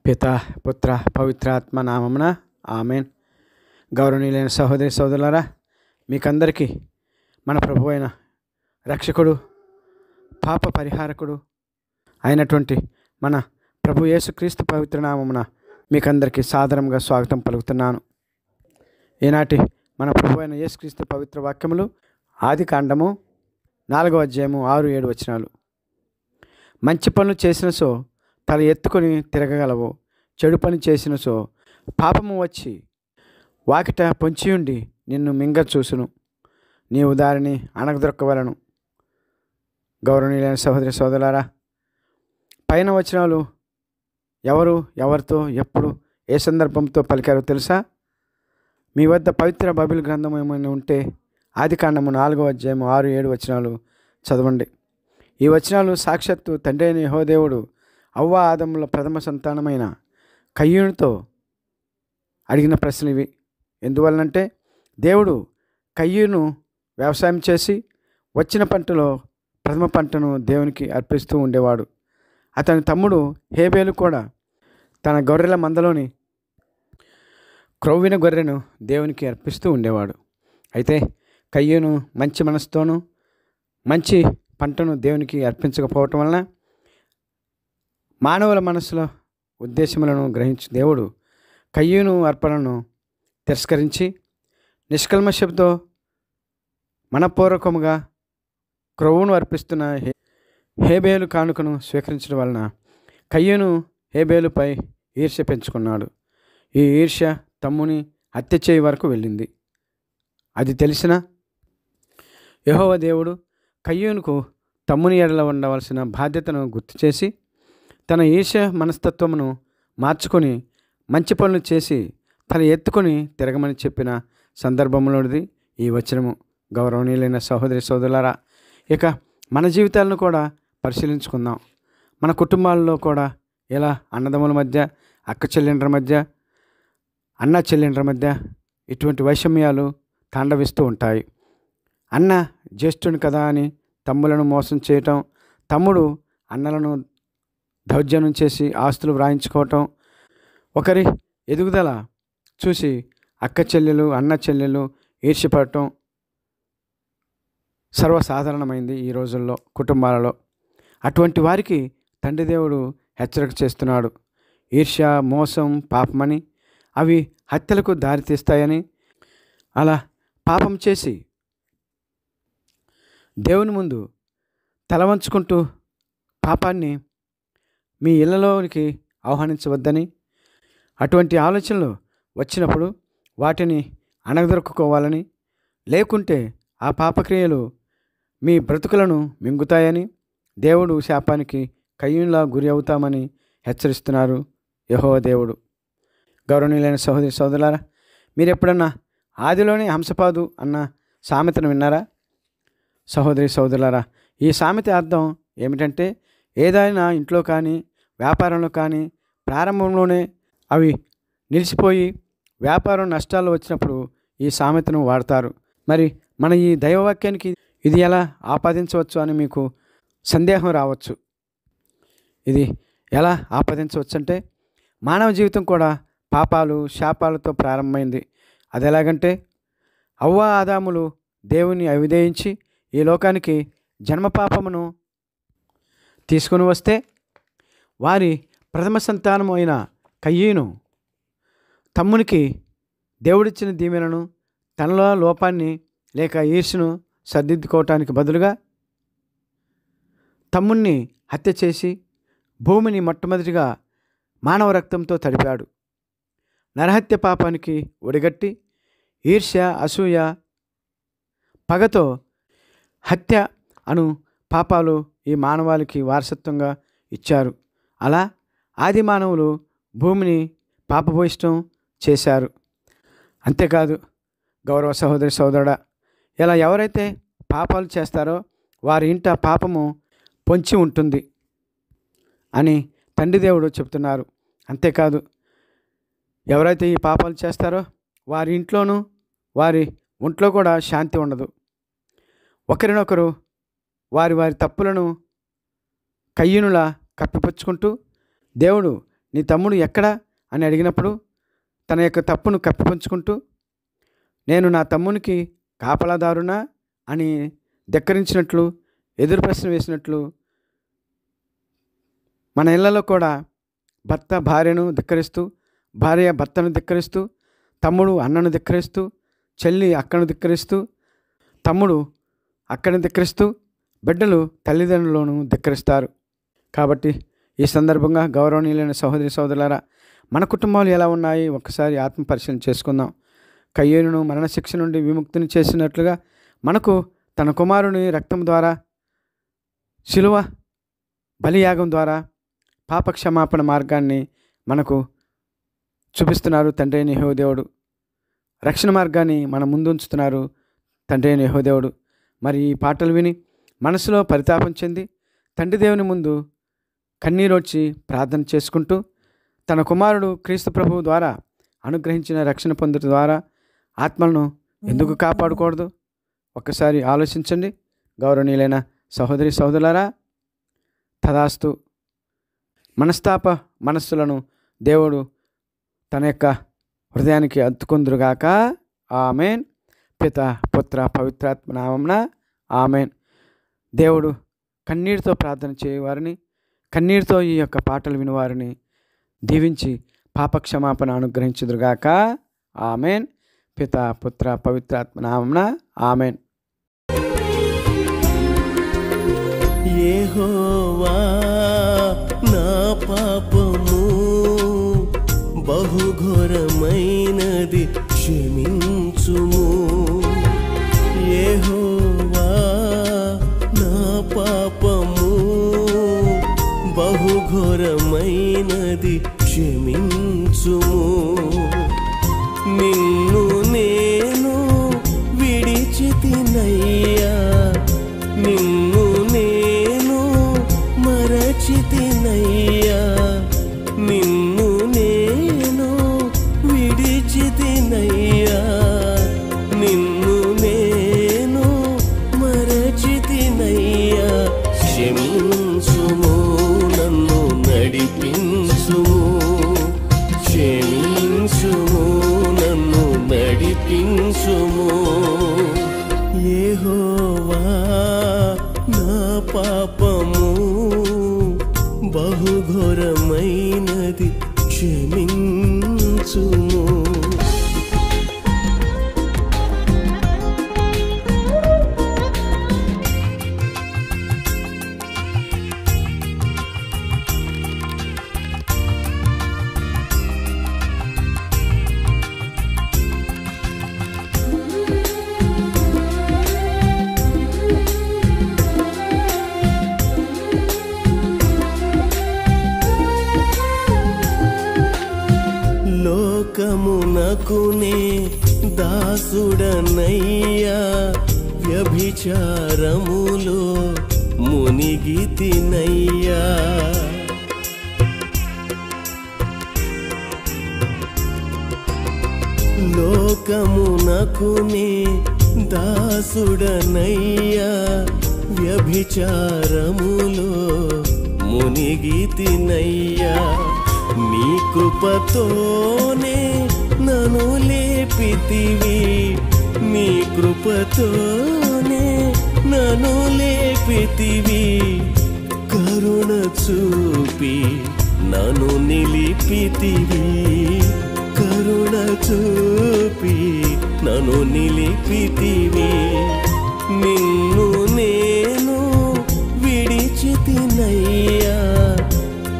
పిత పుత్ర పవిత్రాత్మ నామమున ఆమెన్. గౌరవనీయులైన సహోదరి సోదరులారా, మీకందరికీ మన ప్రభు అయిన రక్షకుడు, పాప పరిహారకుడు అయినటువంటి మన ప్రభు యేసుక్రీస్తు పవిత్ర నామమున మీకందరికీ సాదరంగా స్వాగతం పలుకుతున్నాను. ఈనాటి మన ప్రభు అయిన యేసుక్రీస్తు పవిత్ర వాక్యములు ఆదికాండము 4వ అధ్యాయము 6-7 వచనాలు. మంచి పనులు చేసిన సో తల ఎత్తుకొని తిరగగలవు, చెడు పని చేసిన సో పాపము వచ్చి వాకిట పొంచియుండి నిన్ను మింగ చూసును, నీవు దారిని అణగదొక్కవలను. గౌరవనీయులైన సహోదరి సోదరులారా, పైన వచనాలు ఎవరితో ఎప్పుడు ఏ సందర్భంతో పలికారో తెలుసా? మీ వద్ద పవిత్ర బైబిల్ గ్రంథం ఏమైనా ఉంటే ఆదికాండము 4వ అధ్యాయము 6-7 వచనాలు చదవండి. ఈ వచనాలు సాక్షాత్తు తండ్రి అయిన యెహోవా దేవుడు అవ్వ ఆదముల ప్రథమ సంతానమైన కయ్యూనుతో అడిగిన ప్రశ్నలు ఇవి. ఎందువలనంటే దేవుడు కయ్యూను వ్యవసాయం చేసి వచ్చిన పంటలో ప్రథమ పంటను దేవునికి అర్పిస్తూ ఉండేవాడు. అతని తమ్ముడు హేబేలు కూడా తన గొర్రెల మందలోని క్రొవ్విన గొర్రెను దేవునికి అర్పిస్తూ ఉండేవాడు. అయితే కయ్యూను మంచి మనసుతోనూ మంచి పంటను దేవునికి అర్పించకపోవటం వలన మానవుల మనసులో ఉద్దేశములను గ్రహించి దేవుడు కయ్యూను అర్పణను తిరస్కరించి నిష్కల్మషంతో మనపూర్వకముగా క్రొవ్వును అర్పిస్తున్న హేబేలు కానుకను స్వీకరించడం వలన కయ్యూను హేబేలుపై ఈర్ష్య పెంచుకున్నాడు. ఈ ఈర్ష్య తమ్ముని హత్య చేయి వరకు వెళ్ళింది. అది తెలిసిన యెహోవా దేవుడు కయ్యూనుకు తమ్ముని ఎడల ఉండవలసిన బాధ్యతను గుర్తు చేసి తన ఈర్ష్య మనస్తత్వమును మార్చుకొని మంచి పనులు చేసి తన ఎత్తుకొని తిరగమని చెప్పిన సందర్భంలోనిది ఈ వచనము. గౌరవనీయులైన సహోదరి సోదరులారా, ఇక మన జీవితాలను కూడా పరిశీలించుకుందాం. మన కుటుంబాల్లో కూడా ఇలా అన్నదమ్ముల మధ్య, అక్క చెల్లెండ్ర మధ్య, అన్న చెల్లెండ్ర మధ్య ఇటువంటి వైషమ్యాలు తాండవిస్తూ ఉంటాయి. అన్న జ్యేష్ఠుని కదా అని తమ్ములను మోసం చేయటం, తమ్ముడు అన్నలను దౌర్జన్యం చేసి ఆస్తులు వ్రాయించుకోవటం, ఒకరి ఎదుగుదల చూసి అక్క చెల్లెలు అన్న చెల్లెలు ఈర్ష్యపడటం సర్వసాధారణమైంది ఈ రోజుల్లో కుటుంబాలలో. అటువంటి వారికి తండ్రి దేవుడు హెచ్చరిక చేస్తున్నాడు. ఈర్ష్య, మోసం పాపమని, అవి హత్యలకు దారితీస్తాయని. అలా పాపం చేసి దేవుని ముందు తలవంచుకుంటూ పాపాన్ని మీ ఇళ్లలోనికి ఆహ్వానించవద్దని, అటువంటి ఆలోచనలు వచ్చినప్పుడు వాటిని అణగదొరుకోవాలని, లేకుంటే ఆ పాపక్రియలు మీ బ్రతుకులను మింగుతాయని దేవుడు శాపానికి కయ్యూనులా గురి అవుతామని హెచ్చరిస్తున్నారు యెహోవా దేవుడు. గౌరవనీయులైన సహోదరి సోదరులారా, మీరు ఎప్పుడన్నా ఆదిలోనే హంసపాదు అన్న సామెతను విన్నారా? సహోదరి సోదరులారా, ఈ సామెత అర్థం ఏమిటంటే, ఏదైనా ఇంట్లో కానీ వ్యాపారంలో కానీ ప్రారంభంలోనే అవి నిలిచిపోయి వ్యాపారం నష్టాలు వచ్చినప్పుడు ఈ సామెతను వాడతారు. మరి మన ఈ దైవవాక్యానికి ఇది ఎలా ఆపాదించవచ్చు అని మీకు సందేహం రావచ్చు. ఇది ఎలా ఆపాదించవచ్చు అంటే, మానవ జీవితం కూడా పాపాలు శాపాలతో ప్రారంభమైంది. అది ఎలాగంటే, అవ్వ ఆదాములు దేవుని అవిధేయించి ఈ లోకానికి జన్మపాపమును తీసుకుని వస్తే, వారి ప్రథమ సంతానము అయిన కయ్యూను తమ్మునికి దేవుడిచ్చిన దీవెనను, తనలో లోపాన్ని లేక ఈర్ష్యను సర్దిద్దుకోవటానికి బదులుగా తమ్ముణ్ణి హత్య చేసి భూమిని మొట్టమొదటిగా మానవ రక్తంతో తడిపాడు. నరహత్య పాపానికి ఒడిగట్టి ఈర్ష్య, అసూయ, పగతో హత్య అను పాపాలు ఈ మానవాళికి వారసత్వంగా ఇచ్చారు. అలా ఆది మానవులు భూమిని పాపభూయిష్టం చేశారు. అంతేకాదు గౌరవ సహోదరి సోదరుడా, ఇలా ఎవరైతే పాపాలు చేస్తారో వారి ఇంట పాపము పొంచి ఉంటుంది అని తండ్రి దేవుడు చెప్తున్నారు. అంతేకాదు, ఎవరైతే ఈ పాపాలు చేస్తారో వారి ఇంట్లోనూ వారి ఒంట్లో కూడా శాంతి ఉండదు. ఒకరినొకరు వారి వారి తప్పులను కయ్యూనులా కప్పిపుచ్చుకుంటూ దేవుడు నీ తమ్ముడు ఎక్కడా అని అడిగినప్పుడు తన యొక్క తప్పును కప్పిపుచ్చుకుంటూ నేను నా తమ్మునికి కాపలాదారునా అని ధిక్కరించినట్లు, ఎదురు ప్రశ్న వేసినట్లు మన ఇళ్లలో కూడా భర్త భార్యను ధిక్కరిస్తూ, భార్య భర్తను ధిక్కరిస్తూ, తమ్ముడు అన్నను ధిక్కరిస్తూ, చెల్లి అక్కను ధిక్కరిస్తూ, తమ్ముడు అక్కని ధిక్కరిస్తూ, బిడ్డలు తల్లిదండ్రులను ధిక్కరిస్తారు. కాబట్టి ఈ సందర్భంగా గౌరవనీయులైన సహోదరి సహోదరులారా, మన కుటుంబాలు ఎలా ఉన్నాయి ఒక్కసారి ఆత్మ పరిశీలన చేసుకుందాం. కయ్యేనును మరణశిక్ష నుండి విముక్తిని చేసినట్లుగా మనకు తన కుమారుని రక్తం ద్వారా, శిలువ బలియాగం ద్వారా పాపక్షమాపణ మార్గాన్ని మనకు చూపిస్తున్నారు తండ్రి అయిన యెహోవా దేవుడు. రక్షణ మార్గాన్ని మన ముందు ఉంచుతున్నారు తండ్రి అయిన యెహోవా దేవుడు. మరి ఈ పాటలు విని మనసులో పరితాపం చెంది తండ్రి దేవుని ముందు కన్నీరొచ్చి ప్రార్థన చేసుకుంటూ తన కుమారుడు క్రీస్తు ప్రభువు ద్వారా అనుగ్రహించిన రక్షణ పొందుట ద్వారా ఆత్మలను ఎందుకు కాపాడకూడదు? ఒక్కసారి ఆలోచించండి గౌరవనీయులైన సహోదరి సహోదరులారా. తదాస్తు. మనస్తాప మనస్సులను దేవుడు తన యొక్క హృదయానికి అద్దుకుందురుగాక. ఆమెన్. పిత పుత్ర పవిత్రాత్మ నామమున ఆమెన్. దేవుడు కన్నీటితో ప్రార్థన చేయవారిని, కన్నీటితో ఈ యొక్క పాటలు వినివారిని దీవించి పాపక్షమాపణ అనుగ్రహించుదురుగాక. ఆమెన్. పిత పుత్ర పవిత్రాత్మ నామమున ఆమెన్. యెహోవా నా పాపము బహుఘోరమైనది క్షమించుము. యెహోవా నా పాపము బహుఘోరమైనది క్షమించుము. నిన్ను నేను విడిచితినయ్యా, నిన్ను నేను మరచితినయ్యా, నిన్ను నేను విడిచితినయ్యా, నిన్ను నేను మరచితినయ్యా. క్షమించుము, నన్ను నడిపించుము, క్షమించుము, నన్ను నడిపించుము. యెహోవా నా పాపము బహుఘోరమైనది క్షమించుము. లోకమునకునే దాసుడనయ్యా, వ్యభిచారములో మునిగితినయ్యా. లోకమునకునే దాసుడనయ్యా, వ్యభిచారములో మునిగితినయ్యా. నీ కృపతోనే నన్ను లేపితివి, నీ కృపతోనే నన్ను లేపితివి. కరుణ చూపి నన్ను నిలిపితివి, కరుణ చూపి నన్ను నిలిపితివి. నిన్ను నేను విడిచితినయ్యా,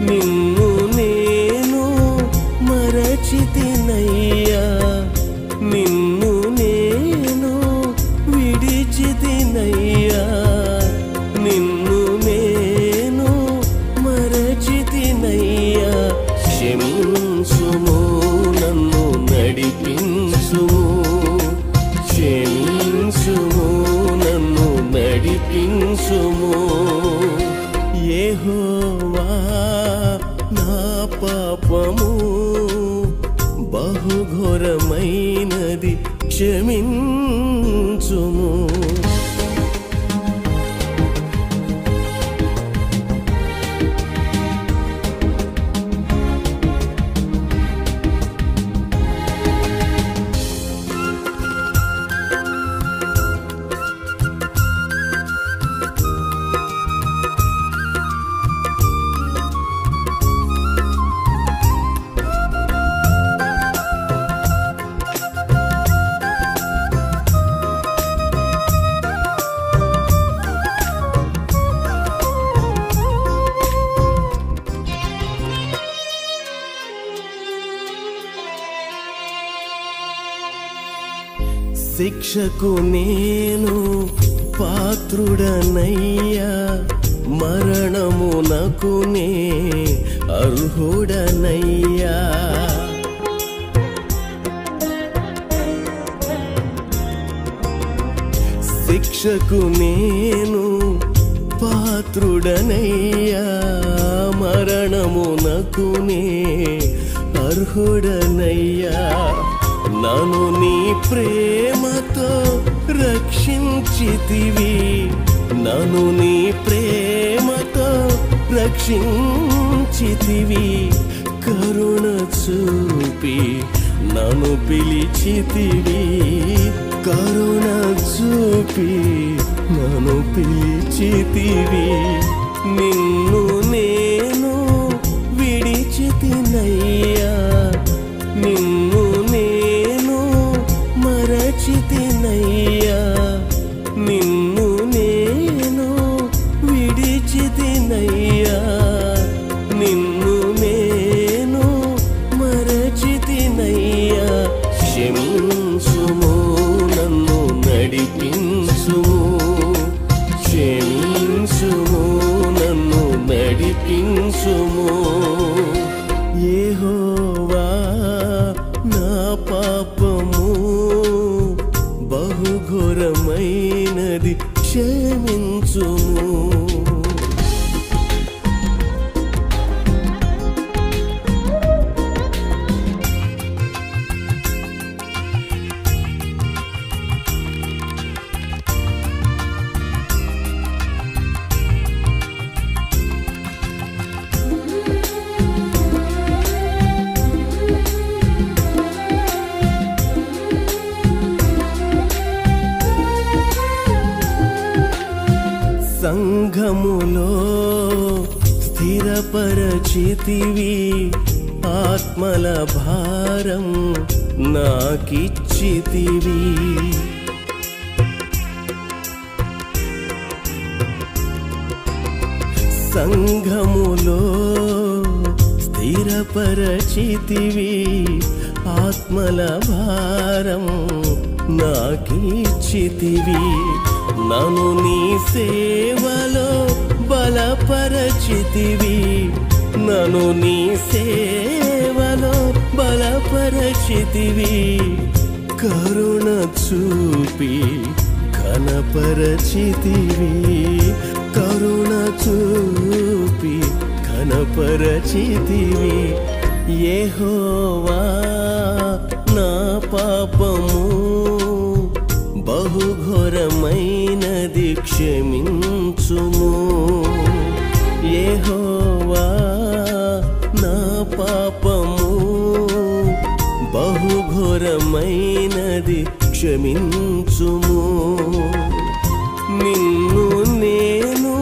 నిన్ను నేను మరచితినయ్యా, నిన్ను నేను విడిచితినయ్యా, నిన్ను నేను మరచితినయ్యా. క్షమించుము, నన్ను నడిపించుము, క్షమించుము, నన్ను నడిపించుము. యెహోవా నా పాపము బహుఘోరమైనది క్షమించుము. శిక్షకు నేను పాత్రుడనయ్యా, మరణమునకు నే అర్హుడనయ్యా. శిక్షకు నేను పాత్రుడనయ్యా, మరణమునకు నే అర్హుడనయ్యా. నన్ను నీ ప్రేమతో రక్షించితివి, నన్ను నీ ప్రేమతో రక్షించితివి. కరుణ చూపి నన్ను పిలిచితివి, కరుణ చూపి నన్ను పిలిచితివి. నిన్ను నేను విడిచితినయ్యా, నిన్ను నేను మరచితినయ్యా, నిన్ను నేను విడిచితినయ్యా, నిన్ను నేను మరచితినయ్యా. క్షమించుము, నన్ను నడిపించుము, క్షమించుము, నన్ను నడిపించుము. యెహోవా నా పాపము బహుఘోరమైనది, క్షమించుము. సంఘములో స్థిరపరచితివి, ఆత్మల భారం నాకిచ్చితివి. సంఘములో స్థిరపరచితివి, ఆత్మల భారం నాకిచ్చితివి. నన్ను నీ సేవలో బలపరచితివి, నన్ను నీ సేవలో బలపరచితివి. కరుణ చూపి ఘనపరచితివి, కరుణ చూపి ఘనపరచితివి. యెహోవా నా పాపము బహుఘోరమైనది, క్షమించుము. యెహోవా నా పాపము బహుఘోరమైనది, క్షమించుము. నిన్ను నేను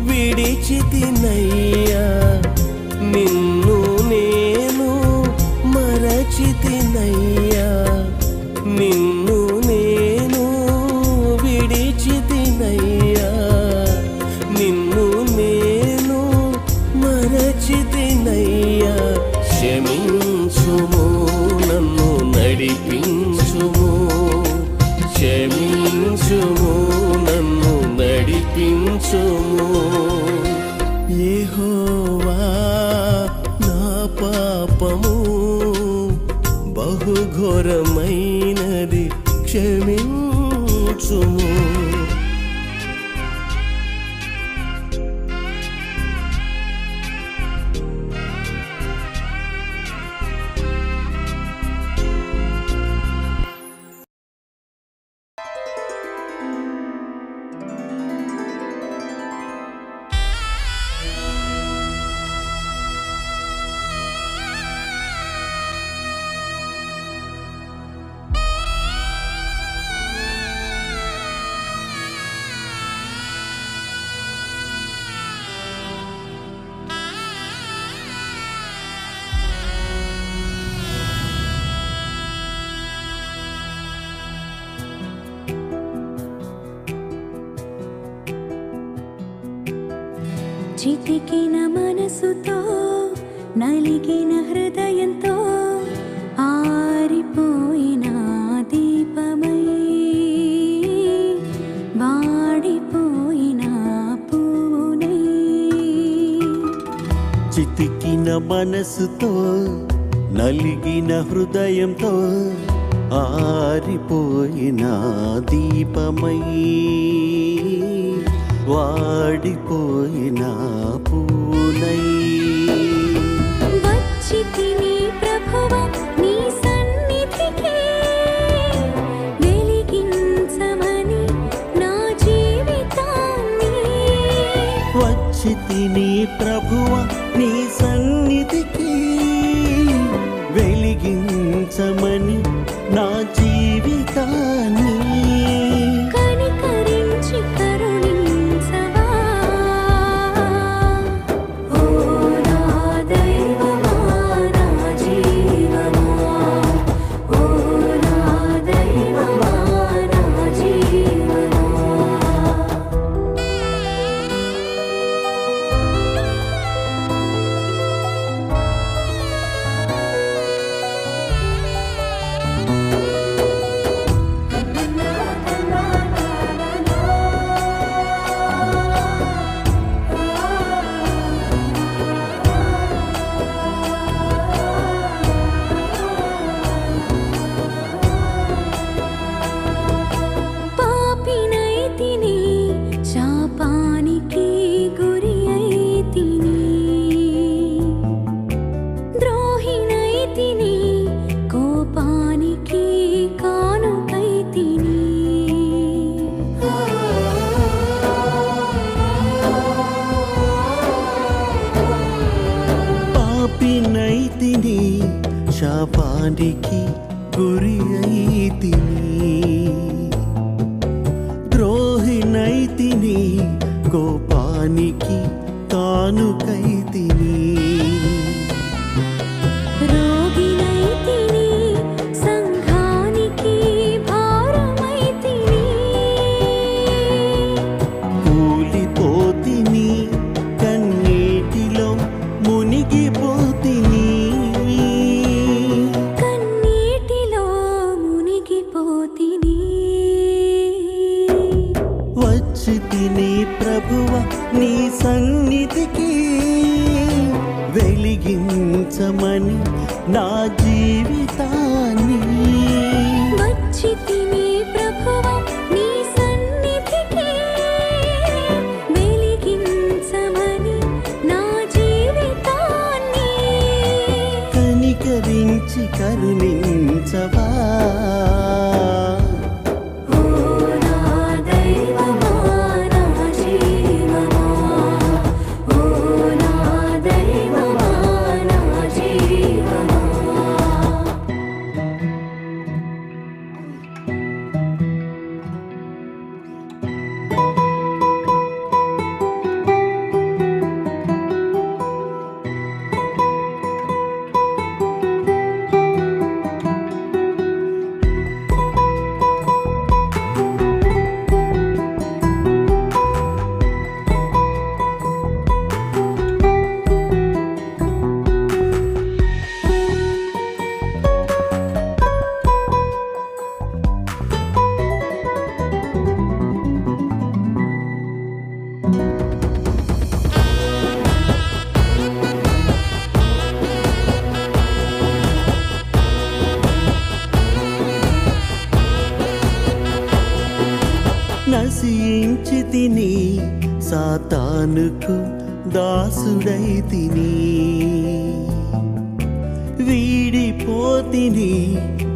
విడిచితినయ్యా, నిన్ను నేను మరచితినయ్యా, నిన్ను నేను విడిచితినయ్యా, నిన్ను నేను మరచితినయ్యా. క్షమించుము, నన్ను నడిపించుము, క్షమించుము, నన్ను నడిపించుము. యెహోవా నా పాపము బహుఘోరమైనది, క్షమించుము. చితికిన మనసుతో నలిగిన హృదయంతో ఆరిపోయిన దీపమై మనసుతో నలిగిన హృదయంతో ఆరిపోయిన దీపమై వాడిపోయిన పూనై వచ్చితిని ప్రభువా నీ సన్నిధికి వెలిగించమని నా జీవితాన్ని వచ్చితిని ప్రభువా నీ సన్నిధికి వెలిగించమని నా జీవితాన్ని కనికరించి కరుణించవా ఓ నా దైవమా నా జీవమా ఓ నా దైవమా నా జీవమా పాపినైతిని శాపానికి గురి అయితిని ద్రోహినైతిని కోపానికి కానుకైతిని పాపినైతిని శాపానికి గురి అయితిని ద్రోహినైతిని కోపానికి కానుకైతిని రోగినైతిని సంఘానికి భారమైతిని కూలిపోతిని కన్నీటిలో మునిగిపోతిని కన్నీటిలో మునిగిపోతిని వచ్చితిని ప్రభువా నీ సన్నిధికి వెలిగించమని నా జీవితాన్ని వచ్చితిని ప్రభువా నీ సన్నిధికి వెలిగించమని నా జీవితాన్ని కనికరించి కరుణించవా ఓ నా దైవమా నా జీవమా ఓ నా దైవమా నా జీవమా నశించితిని సాతానుకు దాసుడైతిని వీడిపోతిని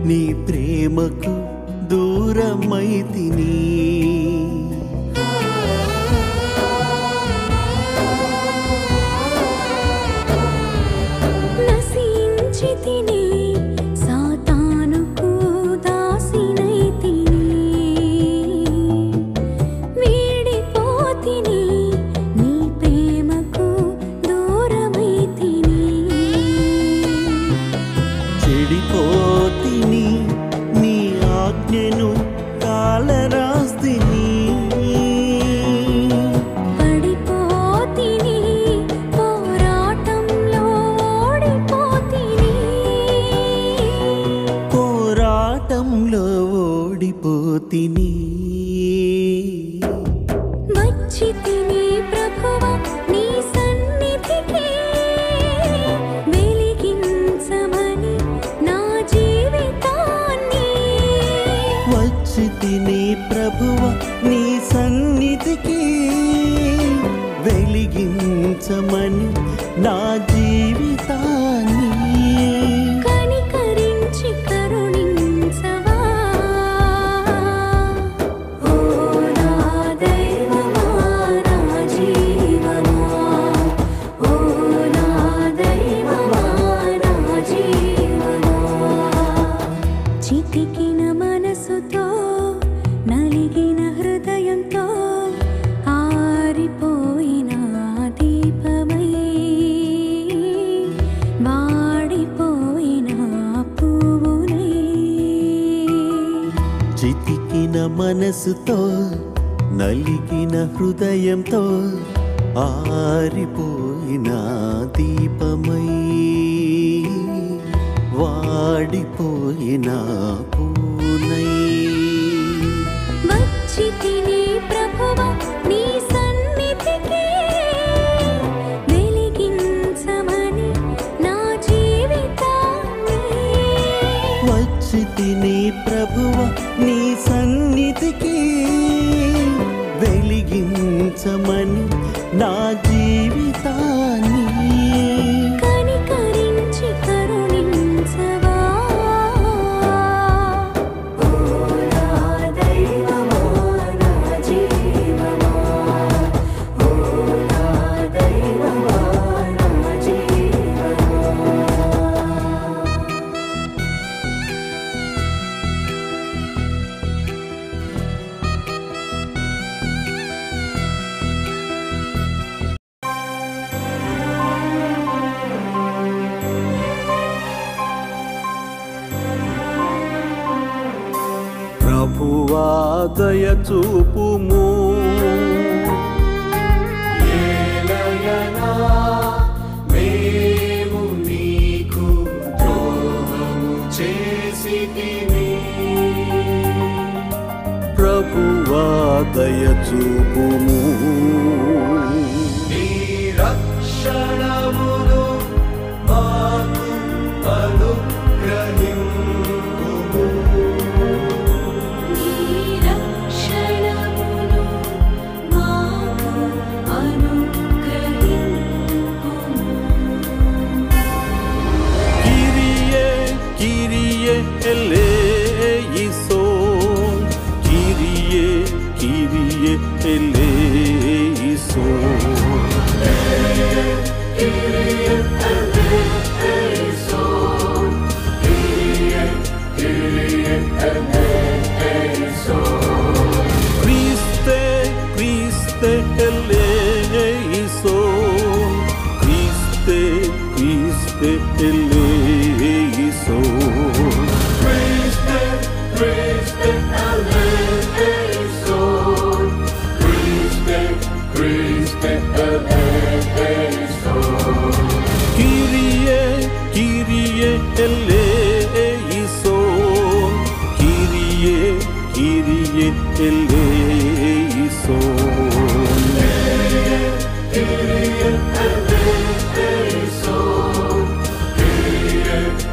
నీ ప్రేమకు దూరమైతిని నశించితిని సాతానుకు దాసినైతిని వీడిపోతిని నీ ప్రేమకు దూరమైతిని చెడిపోతిని నీ ఆజ్ఞను కాలరాస్తిని పడిపోతిని పోరాటంలో ఓడిపోతిని పోరాటంలో ఓడిపోతిని వచ్చితిని ప్రభువా నీ సన్నిధికి వెలిగించమని నా జీవితాన్ని కనికరించి కరుణించవా ఓ నా దైవమా నా జీవమా ఓ నా దైవమా నా జీవమా చితికిన మనసుతో నలిగిన హృదయంతో ఆరిపోయిన దీపమై వాడిపోయిన పువ్వునై చితికిన మనసుతో నలిగిన హృదయంతో ఆరిపోయిన దీపమై వాడిపోయిన పూనై వచ్చితిని ప్రభువా నీ సన్నిధికి వెలిగించమని నా జీవితాన్ని వచ్చితిని ప్రభువ నీ సన్నిధికి వెలిగించమని నా జీవితాన్ని కనికరించి కరుణించవా ఓ నా దైవమా నా జీవమా ఓ నా దైవమా నా జీవమా ప్రభువా దయ చూపుము మేము నీకు ద్రోహము చేసితిమి. ప్రభువా దయ చూపుము నీ రక్షణమును మాకు అనుగ్రహింపుము. నీ రక్షణమును మాకు అనుగ్రహింపుము కిరియే కిరియే ఎలేయిసోన్ కిరియే కిరియే ఎలేయిసోన్ క్రీస్తే క్రీస్తే ఎలేయిసోన్ క్రీస్తే క్రీస్తే ఎలేయిసోన్ Christe, Christe, eleison. Christe, Christe, eleison. Kyrie, Kyrie eleison. Kyrie, Kyrie eleison. Kyrie eleison. Kyrie